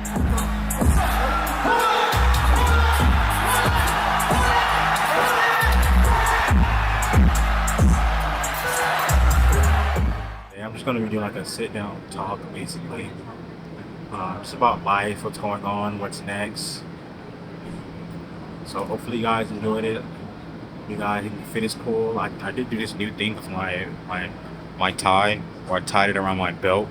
Yeah, I'm just gonna be doing like a sit down talk basically. Just about life, what's going on, what's next. So hopefully you guys enjoyed it. You guys think the fit is cool. I did do this new thing with my tie, or I tied it around my belt.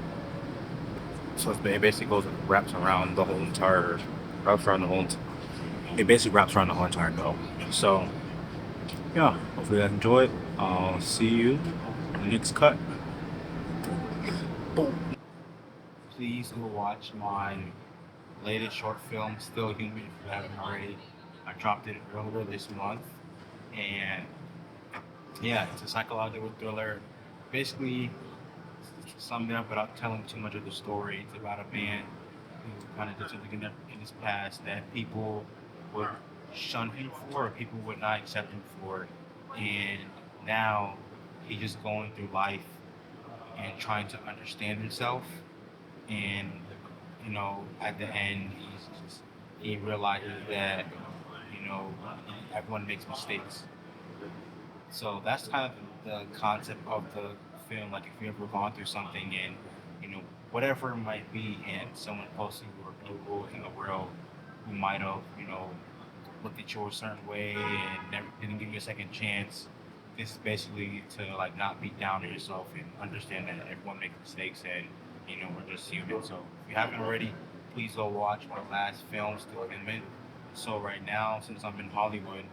So it basically goes wraps around the whole entire wraps around the whole it basically wraps around the whole entire belt. So yeah, hopefully you guys enjoy it. I'll see you in the next cut. Please go watch my latest short film, Still Human, if you haven't already. I dropped it earlier this month, and yeah, it's a psychological thriller. Basically, to sum it up without telling too much of the story, it's about a man who kind of did something in his past that people would shun him for, or people would not accept him for, and now he's just going through life and trying to understand himself, and at the end he realizes that everyone makes mistakes. So that's kind of the concept of the film. Like if you ever gone through something, and whatever it might be, and someone close to you or people in the world who might have looked at you a certain way and never didn't give you a second chance. This is basically to like not be down on yourself and understand that everyone makes mistakes, and we're just human. So if you haven't already, please go watch my last film, Still Human. So right now, since I'm in Hollywood,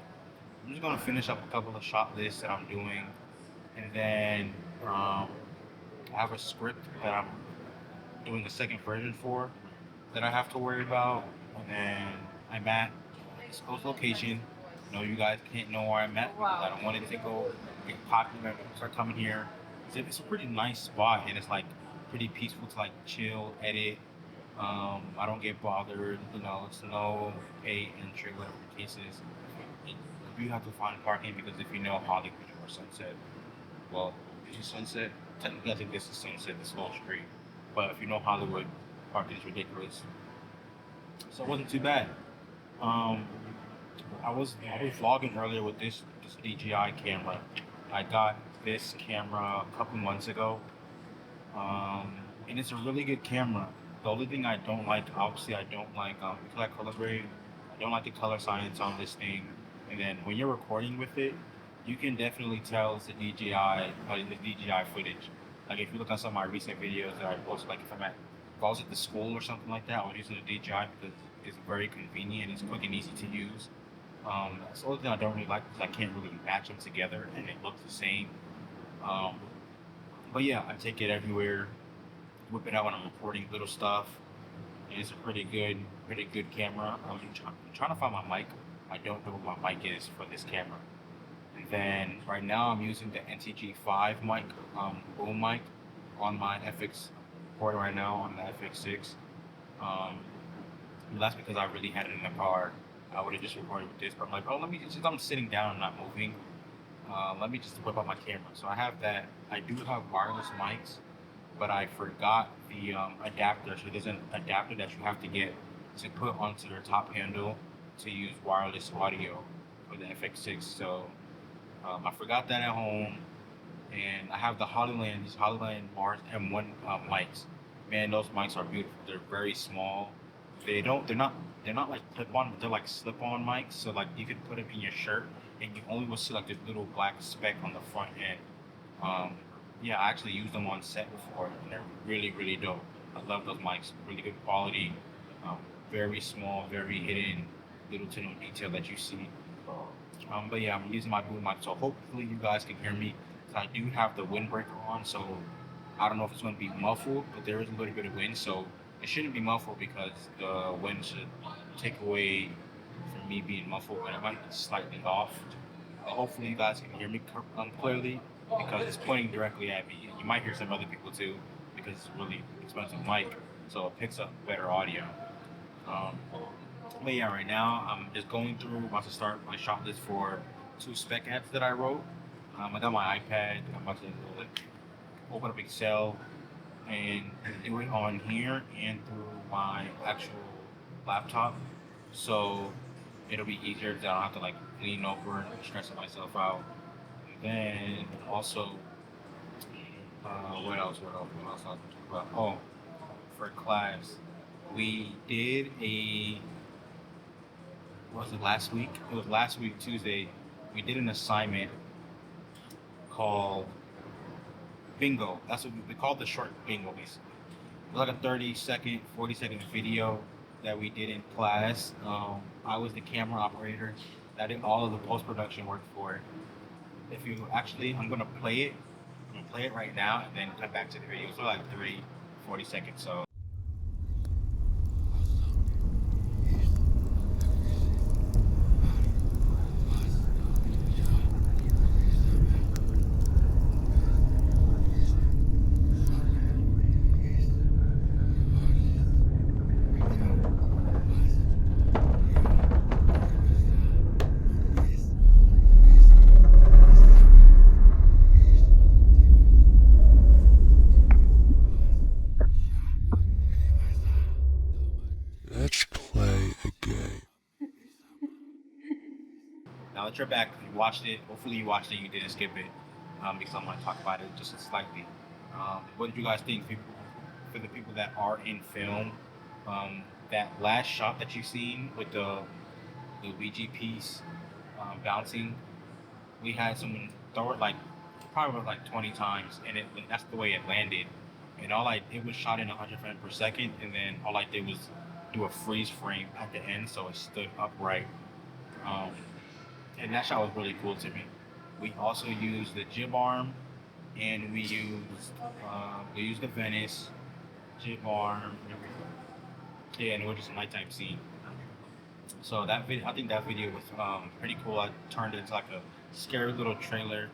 I'm just gonna finish up a couple of shot lists that I'm doing, and then um, I have a script that I'm doing a second version for that I have to worry about, and then I'm at this close location. You guys can't know where I'm at because I don't want it to go get popular and people start coming here. It's a pretty nice spot, and it's like pretty peaceful to like chill, edit. I don't get bothered. It's no pay entry, whatever the case is. You have to find parking because if you know Hollywood or Sunset, well, is it Sunset? Technically, I think this is Sunset, this whole street. But if you know Hollywood, parking is ridiculous. So it wasn't too bad. Um, I was vlogging earlier with this DJI camera. I got this camera a couple months ago, and it's a really good camera. The only thing I don't like, obviously, I don't like because I color grade. I don't like the color science on this thing. And then when you're recording with it, you can definitely tell it's the DJI footage. Like if you look at some of my recent videos that I posted, like if I was at the school or something like that, I was using the DJI because it's very convenient, it's quick and easy to use. That's the only thing I don't really like because I can't really match them together and it looks the same. Um, but yeah, I take it everywhere, whip it out when I'm recording little stuff. And it's a pretty good camera. I'm trying to find my mic. I don't know what my mic is for this camera. And then right now I'm using the NTG5 mic, boom mic, on my FX board right now on the FX6. Um, that's because I really had it in the car. I would have just recorded with this, but I'm like, oh, let me just, I'm sitting down and not moving. Let me just whip out my camera. So I have that. I do have wireless mics, but I forgot the adapter. So there's an adapter that you have to get to put onto your top handle to use wireless audio for the FX6. So I forgot that at home, and I have these Hollyland Mars M1 mics. Man, those mics are beautiful. They're very small. They're not like clip on, but they're like slip on mics. So like you can put them in your shirt, and you only will see like this little black speck on the front end. Um, yeah, I actually used them on set before, and they're really dope. I love those mics. Really good quality. Um, Very small, very hidden, little to no detail that you see. But yeah, I'm using my boom mic, so hopefully you guys can hear me. 'Cause I do have the windbreaker on, so I don't know if it's going to be muffled, but there is a little bit of wind, so it shouldn't be muffled because the wind should take away from me being muffled, but it might be slightly off. Hopefully you guys can hear me clearly because it's pointing directly at me. You might hear some other people too because it's a really expensive mic, so it picks up better audio. Um, but yeah, right now I'm just going through, about to start my shot list for two spec ads that I wrote. I got my iPad. I'm about to open up Excel and do it on here and through my actual laptop, so it'll be easier that I don't have to like lean over and stressing myself out. Then also, what else? What else? What else? I was talking about? Oh, for class, we did a. Was it last week? It was last week Tuesday. We did an assignment called bingo. That's what we called the short bingo, basically. It was like a 30-second, 40-second video that we did in class. I was the camera operator. I did all of the post production work for it. If you actually, I'm gonna play it. I'm gonna play it right now and then come back to the video. So like 30, 40 seconds. So Let's play a game. now that you're back, if you watched it, hopefully you watched it. You didn't skip it, because I'm gonna talk about it just slightly. What did you guys think, people? For the people that are in film, that last shot that you seen with the Ouija piece bouncing, we had someone throw it like probably like 20 times, and that's the way it landed. And it was shot in 100 frames per second, and then all I did was do a freeze frame at the end, so it stood upright. Um, and that shot was really cool to me. We also used the jib arm, and we used the Venice jib arm, yeah, and it was just a nighttime scene. So that video, I think that video was pretty cool. I turned it into like a scary little trailer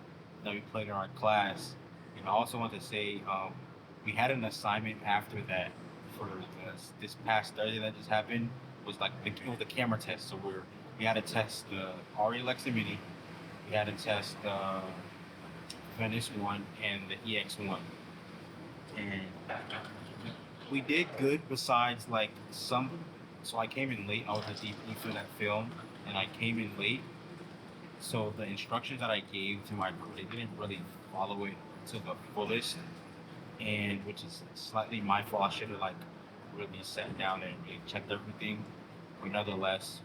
that we played in our class. And I also want to say we had an assignment after that for this past Thursday that just happened. Was like it was the camera test. So we had to test the Ari Alexa Mini, we had to test the Venice One and the EX One, and we did good besides like some. So I came in late. I was a DP for that film, and I came in late. So the instructions that I gave to my crew, they didn't really follow it to the fullest, and which is slightly my fault. I should have like really sat down and really checked everything. But nonetheless,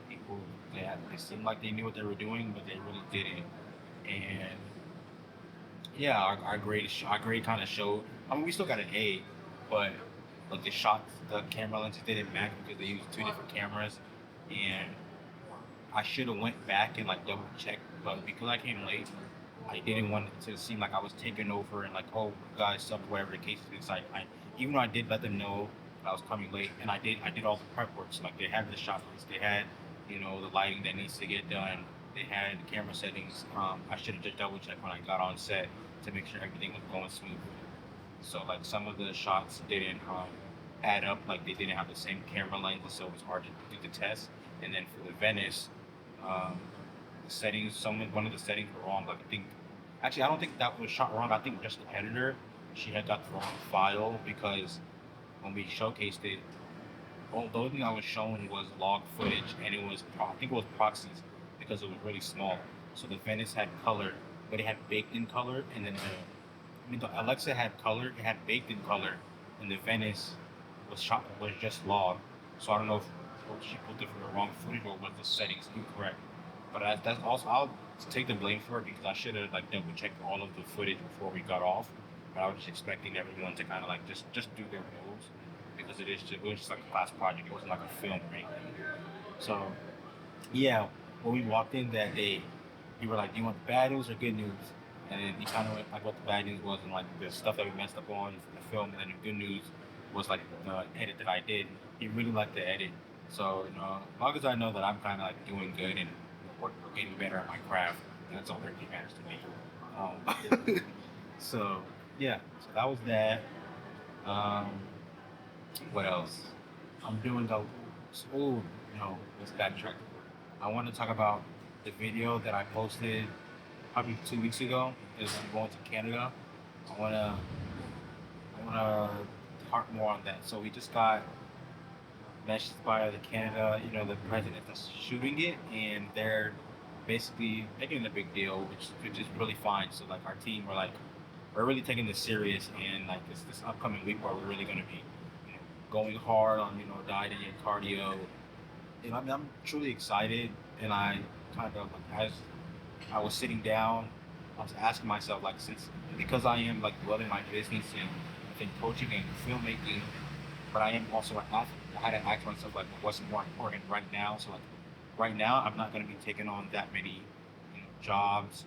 people they seemed like they knew what they were doing, but they really didn't. And yeah, our grade kind of showed. I mean, we still got an A, but like the camera lenses didn't match because they used two different cameras, and I should have went back and like double checked, but because I came late, I didn't want it to seem like I was taking over and like, oh, guys, sub whatever the case is. Even though I did let them know I was coming late, and I did all the prep work. So like they had the shot list, they had the lighting that needs to get done, they had the camera settings. I should have just double checked when I got on set to make sure everything was going smoothly. So like some of the shots didn't add up, like they didn't have the same camera lenses, so it was hard to do the test. And then for the Venice, um, the settings, one of the settings were wrong. Like I think, actually, I don't think that was shot wrong. I think just the editor, she had got the wrong file because when we showcased it, the only thing I was showing was log footage, and I think it was proxies because it was really small. So the Venice had color, but it had baked in color, and then the Alexa had color, it had baked in color, and the Venice was just log. So I don't know if she put the wrong footage or was the settings incorrect. But that's also I'll take the blame for it because I should have like double checked all of the footage before we got off. But I was just expecting everyone to kind of like just do their roles because it was just like a class project. It wasn't like a film or anything. So yeah, when we walked in that day, you were like, "Do you want the bad news or good news?" And then he kind of went like what the bad news was and like the stuff that we messed up on for the film, and then the good news was like the edit that I did. He really liked the edit. So as long as I know that I'm kind of like doing good and we're getting better at my craft, that's all that really matters to me. So yeah, so that was that. Um, what else? I'm doing the oh no, let's backtrack. I want to talk about the video that I posted probably 2 weeks ago. Is I'm going to Canada. I wanna I wanna harp more on that. So we just got messaged by the Canada, the president that's shooting it, and they're basically making it a big deal, which is really fine. So like our team, we're really taking this serious, and like this upcoming week where we're really gonna be, going hard on dieting and cardio. And I'm truly excited, and I kind of as I was sitting down, I was asking myself like since because I am like loving my business and I think coaching and filmmaking, but I am also an athlete. I had to ask myself like what's more important right now. So like right now, I'm not going to be taking on that many jobs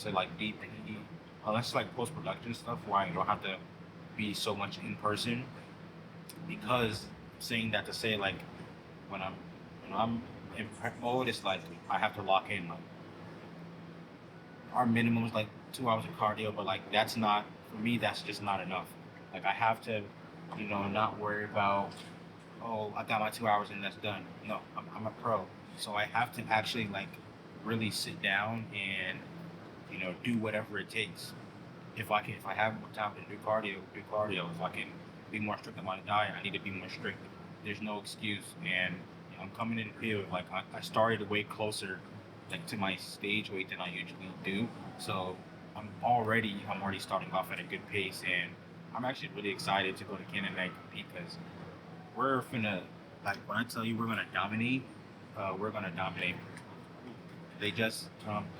to like be unless like post production stuff where I don't have to be so much in person. Because saying that to say like when I'm in prep mode, it's like I have to lock in. Like our minimum is like 2 hours of cardio, but like that's not for me. That's just not enough. Like I have to, not worry about oh I got my 2 hours and that's done. No, I'm a pro, so I have to actually like really sit down and do whatever it takes. If I have more time to do cardio, do cardio. If I can be more strict on my diet, I need to be more strict. There's no excuse, and I'm coming in the field like I started way closer like to my stage weight than I usually do. So I'm already starting off at a good pace, and I'm actually really excited to go to Canada and compete because we're finna like when I tell you we're gonna dominate. They just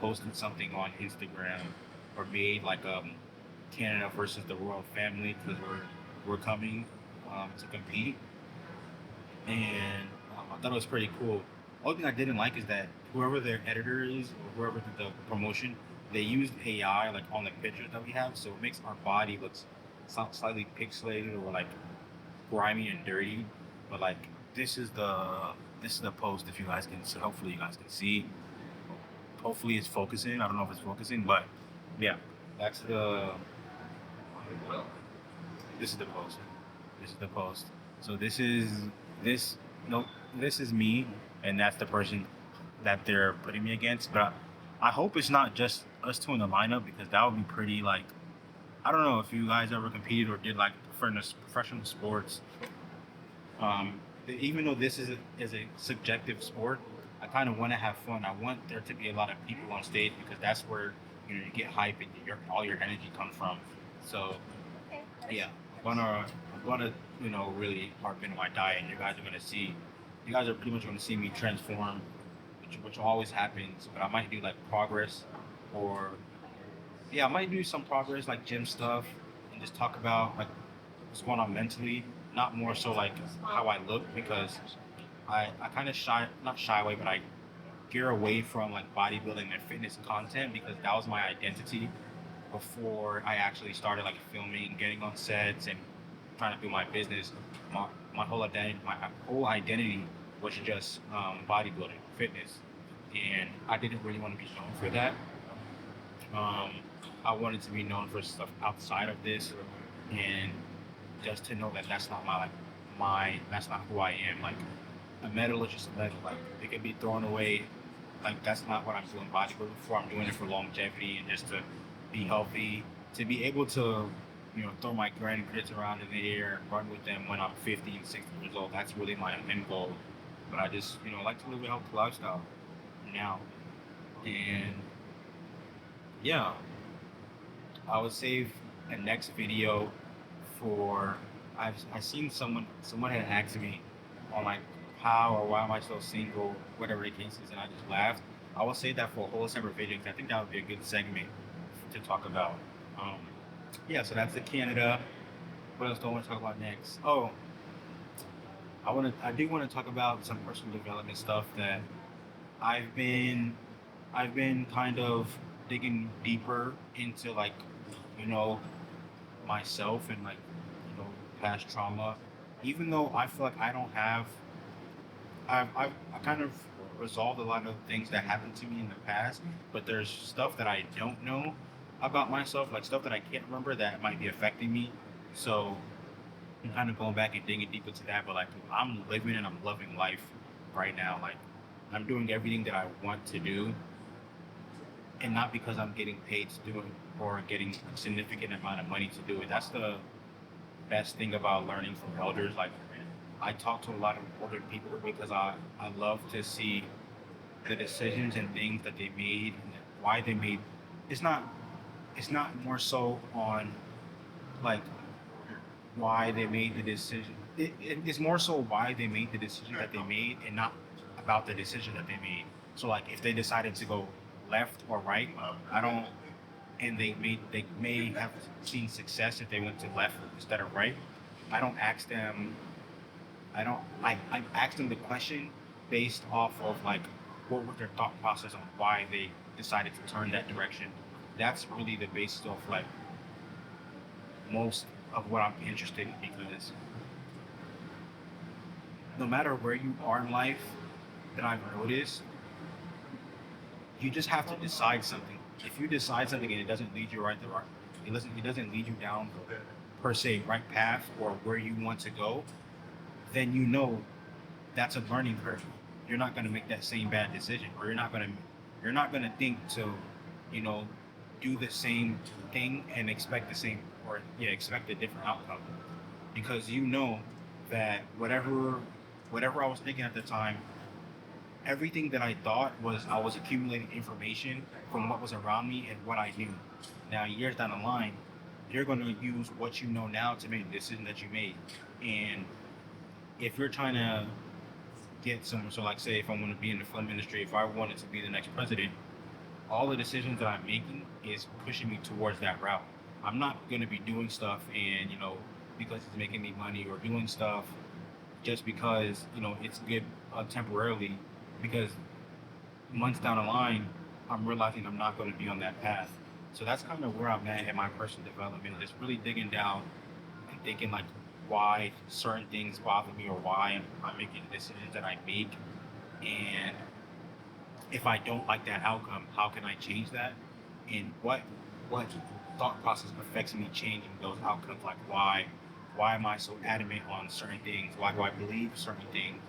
posted something on Instagram or made like Canada versus the royal family because we're coming to compete, and I thought it was pretty cool. Only thing I didn't like is that whoever their editor is or whoever did the promotion, they used AI like on the pictures that we have, so it makes our body looks slightly pixelated or like grimy and dirty. But like this is the post. If you guys can, so hopefully you guys can see. Hopefully it's focusing. I don't know if it's focusing, but yeah, that's the this is the post. This is the post. So this no this is me, and that's the person that they're putting me against. But I hope it's not just us two in the lineup because that would be pretty like I don't know if you guys ever competed or did like professional sports. Even though is a subjective sport, I kind of want to have fun. I want there to be a lot of people on stage because that's where you get hype and all your energy comes from. So yeah, I'm gonna really harp into my diet, and you guys are gonna see. You guys are pretty much gonna see me transform, which always happens. But I might do like progress, or yeah, I might do some progress like gym stuff, and just talk about like what's going on mentally, not more so like how I look because I kind of not shy away, but I gear away from like bodybuilding and fitness content because that was my identity before I actually started like filming, getting on sets, and trying to do my business. My, my whole identity was just bodybuilding, fitness, and I didn't really want to be known for that. Um, I wanted to be known for stuff outside of this, and just to know that that's not that's not who I am. Like a medal is just a medal. Like it can be thrown away. Like that's not what I'm doing bodybuilding for. I'm doing it for longevity and just to be healthy, to be able to, throw my grandkids around in the air and run with them when I'm 50 and 60 years old. That's really my end goal. But I just, like to live a healthy lifestyle now. And yeah, I would save a next video for I seen someone had asked me on like how or why am I still single, whatever the case is, and I just laughed. I will say that for a whole separate video because I think that would be a good segment to talk about. Um, yeah, so that's the Canada. What else do I want to talk about next? Oh, I do want to talk about some personal development stuff that I've been I've been kind of digging deeper into like you know myself and like past trauma. Even though I feel like I don't have I kind of resolved a lot of things that happened to me in the past, but there's stuff that I don't know about myself, like stuff that I can't remember that might be affecting me. So I'm kind of going back and digging deep into that, but like I'm living and I'm loving life right now. Like I'm doing everything that I want to do, and not because I'm getting paid to do it or getting a significant amount of money to do it. best thing about learning from elders. Like I talk to a lot of older people because I love to see the decisions and things that they made and why they made. It's not it's not more so on like why they made the decision. It's more so why they made the decision that they made, and not about the decision that they made. So like if they decided to go left or right, I don't. And they may have seen success if they went to left instead of right. I don't ask them. I ask them the question based off of like what was their thought process on why they decided to turn that direction. That's really the basis of like most of what I'm interested in, because no matter where you are in life, that I've noticed, you just have to decide something. If you decide something and it doesn't lead you right, it doesn't lead you down per se right path or where you want to go, then you know that's a learning curve. You're not going to make that same bad decision, or you're not going to think to, you know, do the same thing and expect the same, or yeah, expect a different outcome, because you know that whatever I was thinking at the time, everything that I thought was I was accumulating information from what was around me and what I knew. Now, years down the line, you're going to use what you know now to make the decision that you made. And if you're trying to get some, so like say if I want to be in the film industry, if I wanted to be the next president, all the decisions that I'm making is pushing me towards that route. I'm not going to be doing stuff and, because it's making me money, or doing stuff just because, it's good temporarily, because months down the line, I'm realizing I'm not going to be on that path. So that's kind of where I'm at in my personal development, just really digging down and thinking like why certain things bother me, or why I'm making the decisions that I make. And if I don't like that outcome, how can I change that? And what thought process affects me changing those outcomes? Like why am I so adamant on certain things? Why do I believe certain things?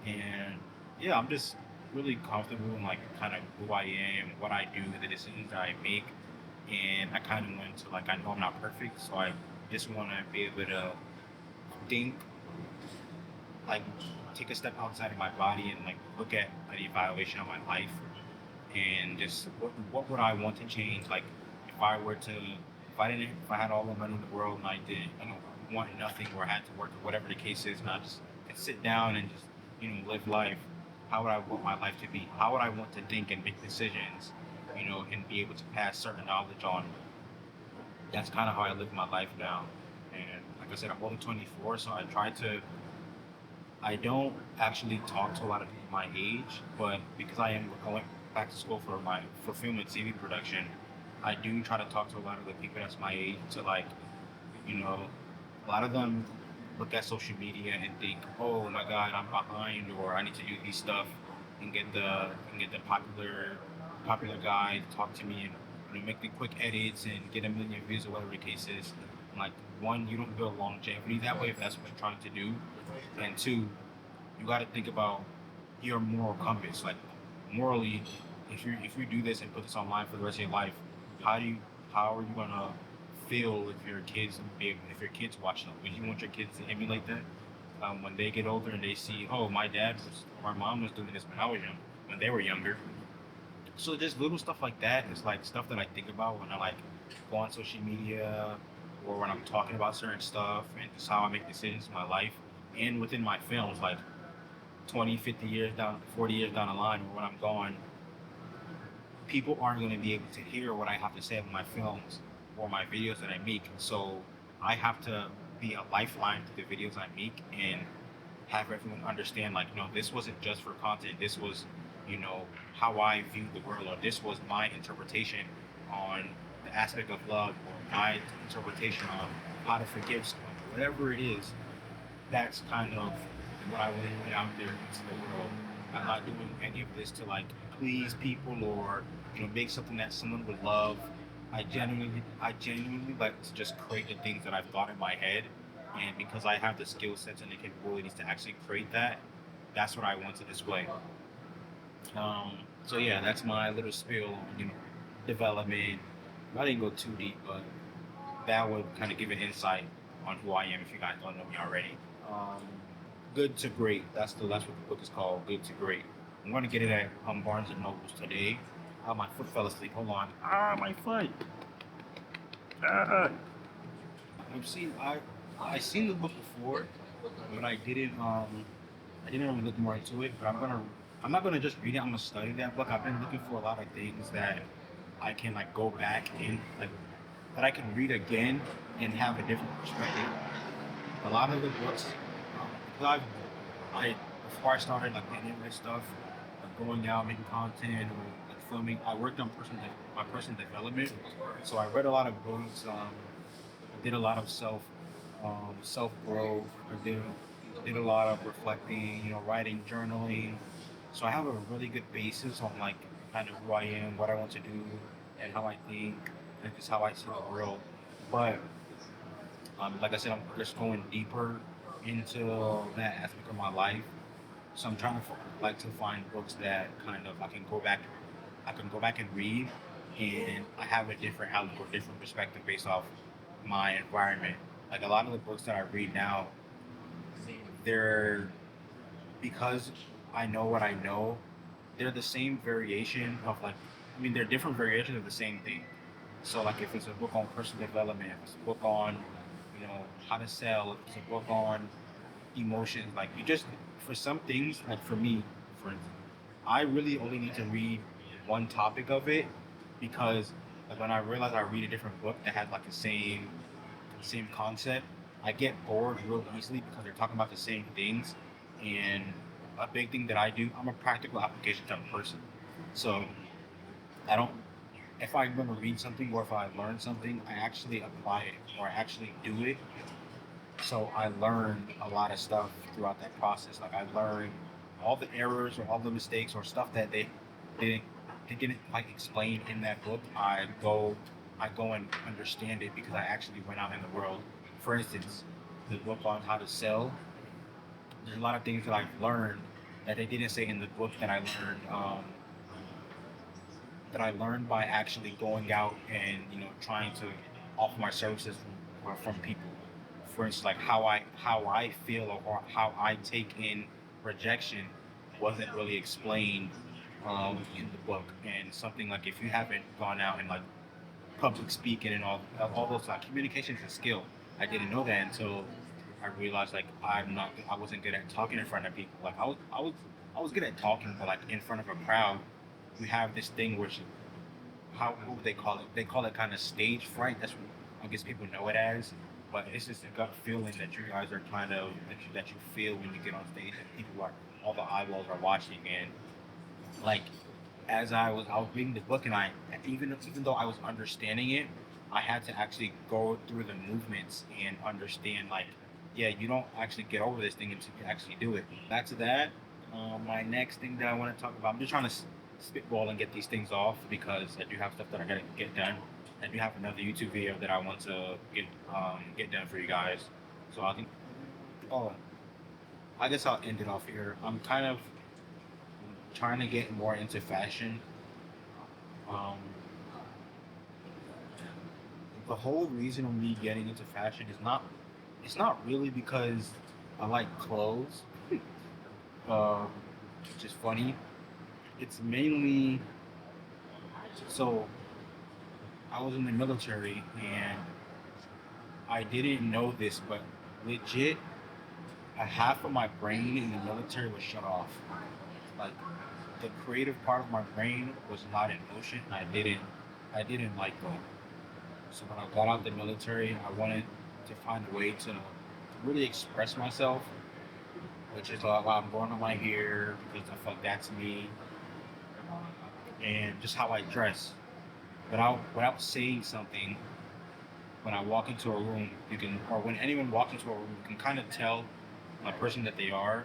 And yeah, I'm just really comfortable in like kind of who I am, what I do, the decisions that I make. And I kind of went to like, I know I'm not perfect, so I just want to be able to think, like take a step outside of my body and like look at an evaluation of my life, and just what would I want to change? Like if I were to, if I had all the money in the world and I didn't, want nothing, or had to work, or whatever the case is, and I just could sit down and just, live life. How would I want my life to be? How would I want to think and make decisions? And be able to pass certain knowledge on. That's kind of how I live my life now. And like I said, I'm only 24, so I don't actually talk to a lot of people my age, but because I went back to school for film and TV production, I do try to talk to a lot of the people that's my age. To like, you know, a lot of them look at social media and think, oh my God, I'm behind, or I need to do these stuff and get the popular guy to talk to me, and make the quick edits and get a million views, or whatever the case is. I'm like, one, you don't build longevity that way if that's what you're trying to do, and two, you got to think about your moral compass. Like morally, if you do this and put this online for the rest of your life, how do you how are you gonna feel if your kids watch them? Would you want your kids to emulate that when they get older and they see, oh, my mom was doing this when I was young, when they were younger. So just little stuff like that is like stuff that I think about when I like go on social media, or when I'm talking about certain stuff, and just how I make decisions in my life and within my films. Like 20, 50 years down, 40 years down the line, or when I'm gone, people aren't going to be able to hear what I have to say in my films or my videos that I make. So I have to be a lifeline to the videos I make, and have everyone understand, like, no, this wasn't just for content. This was, how I viewed the world, or this was my interpretation on the aspect of love, or my interpretation on how to forgive someone, whatever it is. That's kind of what I want to put out there into the world. I'm not doing any of this to like please people, or make something that someone would love. I genuinely like to just create the things that I've thought in my head, and because I have the skill sets and the capabilities to actually create that, that's what I want to display. So yeah, that's my little spiel on development. I didn't go too deep, but that would kind of give an insight on who I am. If you guys don't know me already, um, Good to Great. That's what the book is called. Good to Great. I'm going to get it at Barnes and Nobles today. My foot fell asleep. Hold on. My foot. Ah. I've seen I seen the book before, but I didn't really look more into it. But I'm not gonna just read it. I'm gonna study that book. I've been looking for a lot of things that I can like go back and like that I can read again and have a different perspective. A lot of the books, because I before I started like any of this stuff, like going out making content or like filming, I worked on my personal development. So I read a lot of books. Did a lot of self growth. I did a lot of reflecting, writing, journaling. So I have a really good basis on like kind of who I am, what I want to do, and how I think, and just how I see the world. But like I said, I'm just going deeper into that aspect of my life. So I'm trying to like to find books that kind of I can go back and read, and I have a different outlook or different perspective based off my environment. Like a lot of the books that I read now, they're because I know what I know. They're the same variation of like, I mean, they're different variations of the same thing. So like, if it's a book on personal development, if it's a book on, how to sell, if it's a book on emotions, like you just for some things, like for me, for instance, I really only need to read one topic of it because like when I realize I read a different book that has like the same concept, I get bored real easily because they're talking about the same things. And a big thing that I do, I'm a practical application type of person. So I don't, if I'm going to read something or if I learn something, I actually apply it or I actually do it. So I learned a lot of stuff throughout that process. Like I learned all the errors or all the mistakes or stuff that didn't they didn't like explain in that book. I go and understand it because I actually went out in the world. For instance, the book on how to sell. There's a lot of things that I've learned that they didn't say in the book that I learned by actually going out and trying to offer my services from people. For instance, like how I feel or how I take in rejection wasn't really explained in the book. And something like if you haven't gone out and like public speaking and all those like communication is a skill. I didn't know that until I realized like I wasn't good at talking in front of people. Like I was good at talking, but like in front of a crowd, we have this thing which how what would they call it? They call it kind of stage fright. That's what I guess people know it as. But it's just a gut feeling that you guys are kind of that you feel when you get on stage and people are all the eyeballs are watching and like as I was reading the book and I even though I was understanding it, I had to actually go through the movements and understand like yeah, you don't actually get over this thing until you actually do it. Back to that, my next thing that I want to talk about, I'm just trying to spitball and get these things off because I do have stuff that I gotta get done. I do have another YouTube video that I want to get done for you guys. So I think, oh, I guess I'll end it off here. I'm kind of trying to get more into fashion. Um, the whole reason of me getting into fashion is not it's not really because I like clothes, um, which is funny. It's mainly so I was in the military and I didn't know this, but legit, a half of my brain in the military was shut off. Like the creative part of my brain was not in motion. I didn't like that. So when I got out the military, I wanted to find a way to really express myself, which is why I'm growing on my hair because I felt that's me, and just how I dress. Without saying something, when I walk into a room, you can, or when anyone walks into a room, you can kind of tell a person that they are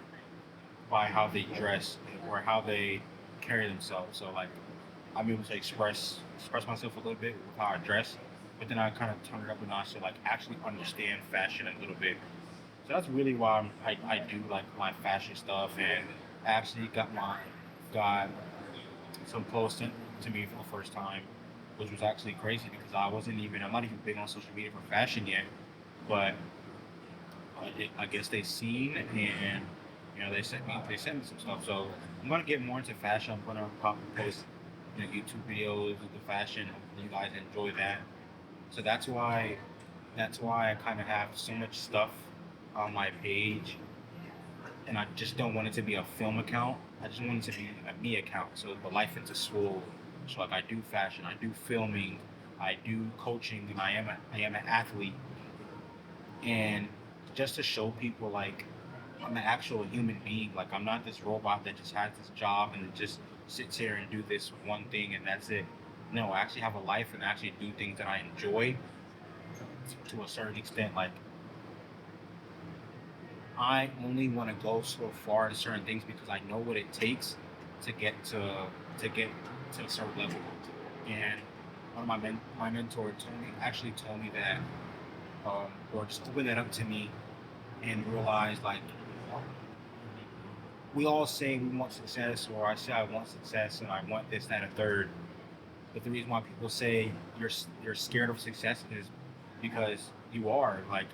by how they dress or how they carry themselves. So like I'm able to express myself a little bit with how I dress, but then I kind of turn it up a notch to like actually understand fashion a little bit. So that's really why I do like my fashion stuff, and I actually got some clothes sent to me for the first time, which was actually crazy because I'm not even big on social media for fashion yet, but I guess they seen, and they sent me some stuff. So I'm gonna get more into fashion. I'm gonna probably post YouTube videos of the fashion. Hopefully you guys enjoy that. So that's why I kind of have so much stuff on my page, and I just don't want it to be a film account. I just want it to be a me account. So the life into school. So like I do fashion, I do filming, I do coaching, and I am an athlete, and just to show people like I'm an actual human being. Like I'm not this robot that just has this job and just sits here and do this one thing and that's it. No, I actually have a life and actually do things that I enjoy to a certain extent. Like I only want to go so far in certain things because I know what it takes to get to get to a certain level. And one of my mentor told me that or just opened that up to me and realized like we all say we want success, or I say I want success and I want this, that, and a third. But the reason why people say you're scared of success is because you are. Like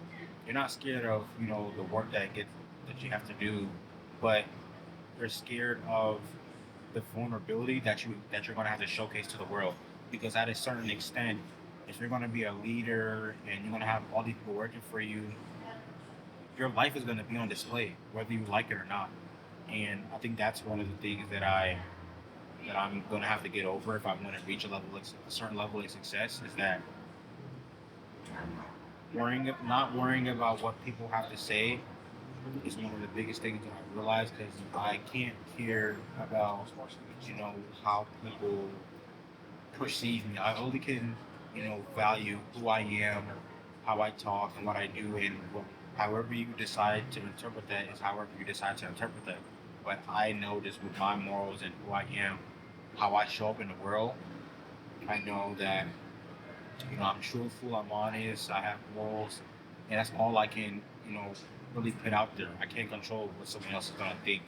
you're not scared of the work that you have to do, but you're scared of the vulnerability that you're going to have to showcase to the world. Because at a certain extent, if you're going to be a leader and you're going to have all these people working for you, your life is going to be on display, whether you like it or not. And I think that's one of the things that I'm going to have to get over if I want to reach a certain level of success. Is that not worrying about what people have to say is one of the biggest things that I realized because I can't care about how people perceive me. I only can value who I am, how I talk, and what I do, and however you decide to interpret that is however you decide to interpret that. But I know just with my morals and who I am, how I show up in the world, I know that I'm truthful, I'm honest, I have morals, and that's all I can really put out there. I can't control what someone else is gonna think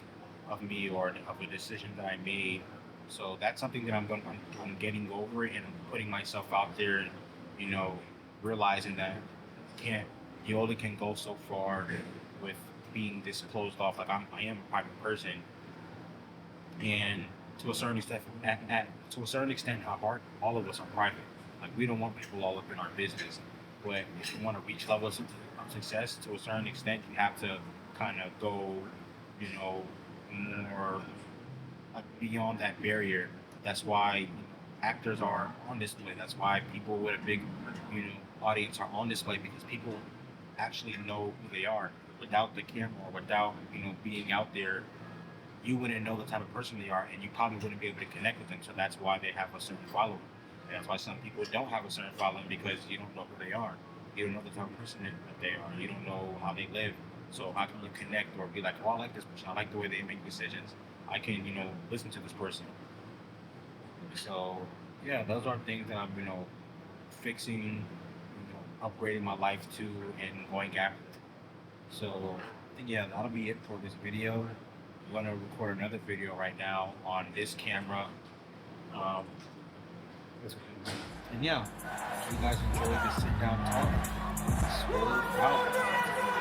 of me or of a decision that I made. So that's something that I'm getting over it and putting myself out there and you know realizing that can't you only can go so far with being this closed off. Like I am a private person, and to a certain extent, to a certain extent, how hard all of us are private. Like we don't want people all up in our business. But if you want to reach levels of success, to a certain extent, you have to kind of go, you know, more beyond that barrier. That's why actors are on display. That's why people with a big, audience are on display because people actually know who they are. Without the camera or without being out there, you wouldn't know the type of person they are, and you probably wouldn't be able to connect with them. So that's why they have a certain following. And that's why some people don't have a certain following because you don't know who they are. You don't know the type of person that they are. You don't know how they live. So how can you connect or be like, oh, I like this person. I like the way they make decisions. I can, listen to this person. So yeah, those are things that I'm, fixing, upgrading my life to and going after. So I think yeah, that'll be it for this video. I'm gonna record another video right now on this camera. Um, and yeah, if you guys enjoyed this sit down talk, scroll out.